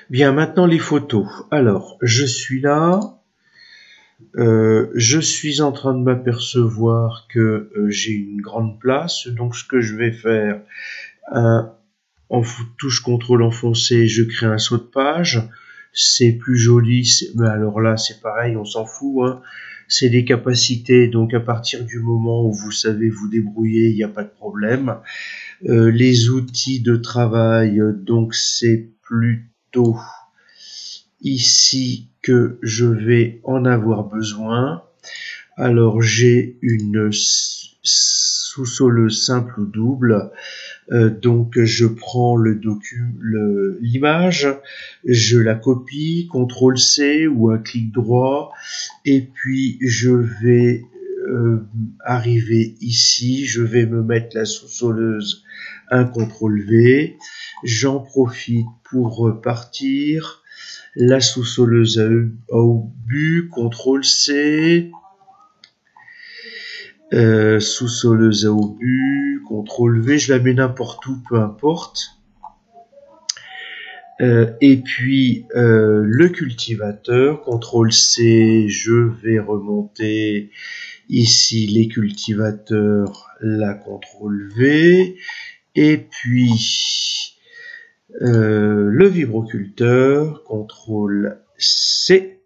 Bien, maintenant les photos. Alors, je suis là. Je suis en train de m'apercevoir que j'ai une grande place. Donc, ce que je vais faire, en touche contrôle enfoncé, je crée un saut de page. C'est plus joli. Mais alors là, c'est pareil, on s'en fout, hein. C'est des capacités. Donc, à partir du moment où vous savez vous débrouiller, il n'y a pas de problème. Les outils de travail, donc c'est plutôt ici que je vais en avoir besoin. Alors j'ai une sous-soleuse simple ou double. Donc je prends l'image, je la copie, CTRL C ou un clic droit, et puis je vais arriver ici, je vais me mettre la sous-soleuse, un CTRL V, j'en profite pour partir, la sous-soleuse à obus, CTRL C, sous-soleuse à obus, CTRL V, je la mets n'importe où, peu importe. Et puis le cultivateur, CTRL C, je vais remonter ici les cultivateurs, la CTRL V, et puis le vibroculteur, CTRL C,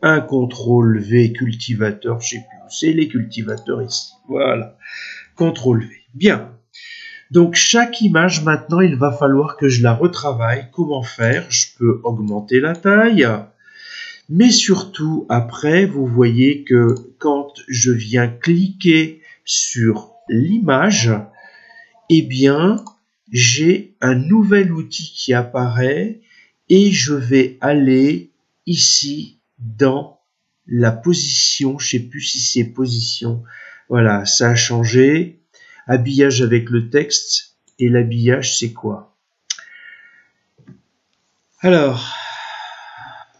un CTRL V cultivateur, je sais plus où c'est, les cultivateurs ici, voilà, CTRL V. Bien, donc chaque image maintenant, il va falloir que je la retravaille. Comment faire? Je peux augmenter la taille, mais surtout après, vous voyez que quand je viens cliquer sur l'image, eh bien, j'ai un nouvel outil qui apparaît et je vais aller ici dans la position, je ne sais plus si c'est position, voilà, ça a changé, habillage avec le texte, et l'habillage c'est quoi? Alors,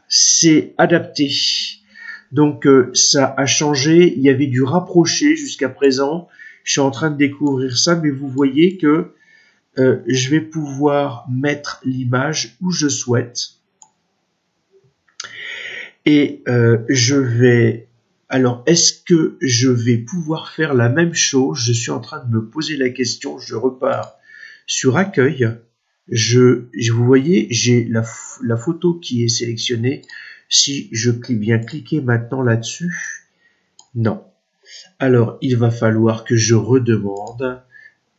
c'est adapté, donc ça a changé, il y avait du rapproché jusqu'à présent, je suis en train de découvrir ça, mais vous voyez que je vais pouvoir mettre l'image où je souhaite. Et je vais... Alors, est-ce que je vais pouvoir faire la même chose? Je suis en train de me poser la question. Je repars sur Accueil. Vous voyez, j'ai la photo qui est sélectionnée. Si je viens cliquer maintenant là-dessus, non. Alors, il va falloir que je redemande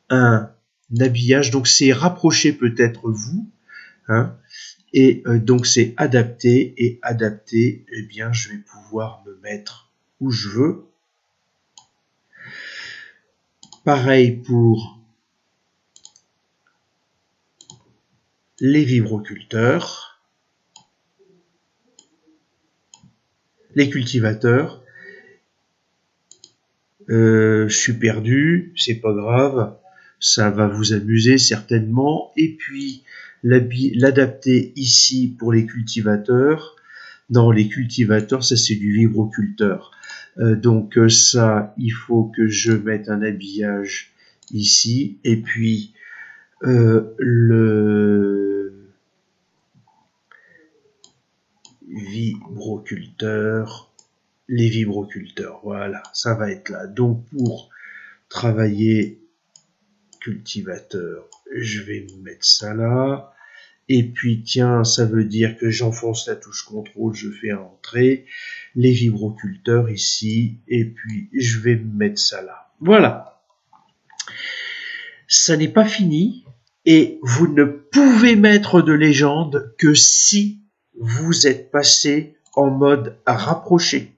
un habillage. Donc, c'est rapprocher peut-être vous, hein. Et donc c'est adapté, et adapté, eh bien je vais pouvoir me mettre où je veux. Pareil pour les vibroculteurs, les cultivateurs. Je suis perdu, c'est pas grave, ça va vous amuser certainement. Et puis l'adapter ici pour les cultivateurs. Dans les cultivateurs, ça c'est du vibroculteur. Donc ça, il faut que je mette un habillage ici. Et puis le vibroculteur, les vibroculteurs, voilà, ça va être là. Donc pour travailler cultivateur, je vais mettre ça là. Et puis tiens, ça veut dire que j'enfonce la touche contrôle, je fais entrer les vibroculteurs ici, et puis je vais mettre ça là. Voilà. Ça n'est pas fini, et vous ne pouvez mettre de légende que si vous êtes passé en mode rapproché.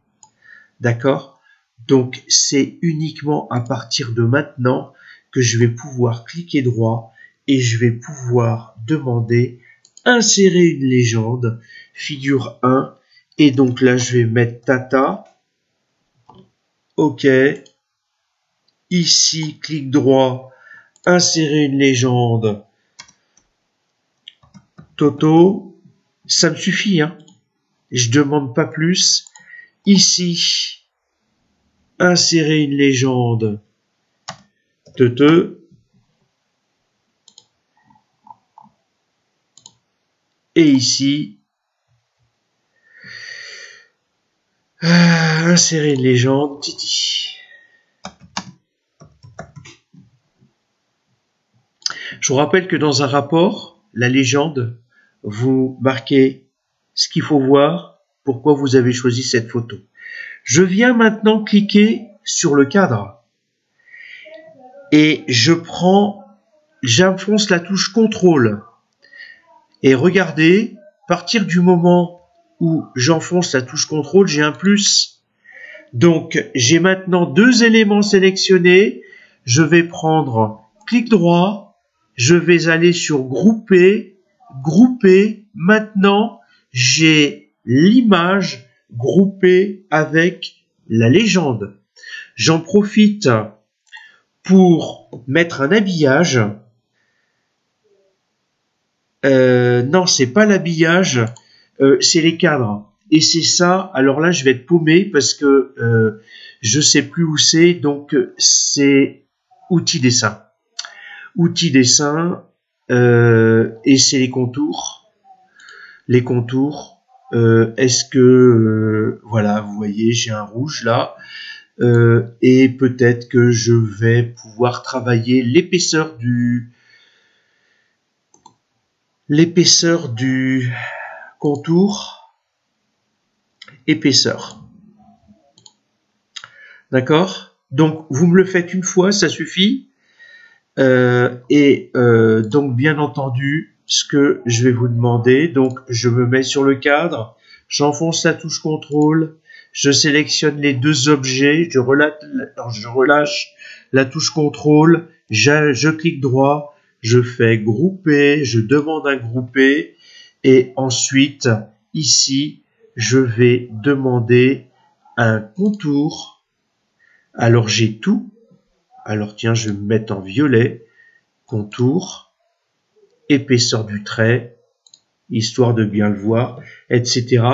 D'accord? Donc c'est uniquement à partir de maintenant que je vais pouvoir cliquer droit et je vais pouvoir demander insérer une légende, figure 1, et donc là je vais mettre Tata, OK, ici clic droit, insérer une légende, Toto, ça me suffit, hein, je demande pas plus, ici, insérer une légende, Tete, Et ici, insérer une légende, Titi. Je vous rappelle que dans un rapport, la légende, vous marquez ce qu'il faut voir, pourquoi vous avez choisi cette photo. Je viens maintenant cliquer sur le cadre et j'enfonce la touche contrôle. Et regardez, à partir du moment où j'enfonce la touche contrôle, j'ai un plus. Donc, j'ai maintenant deux éléments sélectionnés. Je vais prendre clic droit, je vais aller sur grouper, grouper. Maintenant, j'ai l'image groupée avec la légende. J'en profite pour mettre un habillage. Non, c'est pas l'habillage, c'est les cadres. Et c'est ça, alors là, je vais être paumé parce que je sais plus où c'est, donc c'est outils dessin. Outils dessin, et c'est les contours. Les contours, est-ce que, voilà, vous voyez, j'ai un rouge là, et peut-être que je vais pouvoir travailler l'épaisseur du contour, épaisseur. D'accord? Donc, vous me le faites une fois, ça suffit. Donc, bien entendu, ce que je vais vous demander, donc, je me mets sur le cadre, j'enfonce la touche contrôle, je sélectionne les deux objets, je relâche la touche contrôle, je clique droit, je fais grouper, je demande un grouper, et ensuite, ici, je vais demander un contour. Alors, j'ai tout. Alors, tiens, je vais me mettre en violet. Contour, épaisseur du trait, histoire de bien le voir, etc.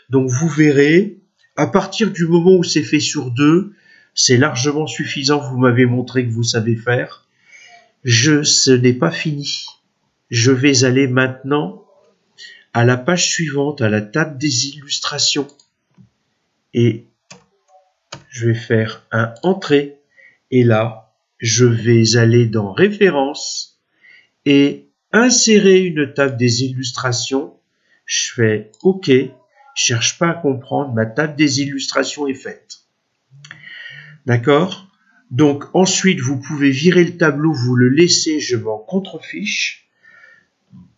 Donc, vous verrez, à partir du moment où c'est fait sur deux, c'est largement suffisant. Vous m'avez montré que vous savez faire. Ce n'est pas fini. Je vais aller maintenant à la page suivante, à la table des illustrations. Et je vais faire un entrée. Et là, je vais aller dans références et insérer une table des illustrations. Je fais OK. Je cherche pas à comprendre. Ma table des illustrations est faite. D'accord? Donc ensuite, vous pouvez virer le tableau, vous le laissez, je m'en contrefiche.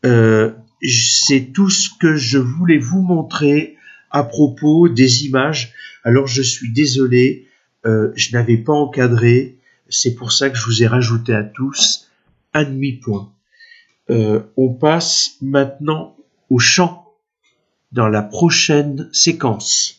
C'est tout ce que je voulais vous montrer à propos des images. Alors je suis désolé, je n'avais pas encadré, c'est pour ça que je vous ai rajouté à tous un demi-point. On passe maintenant au chant dans la prochaine séquence.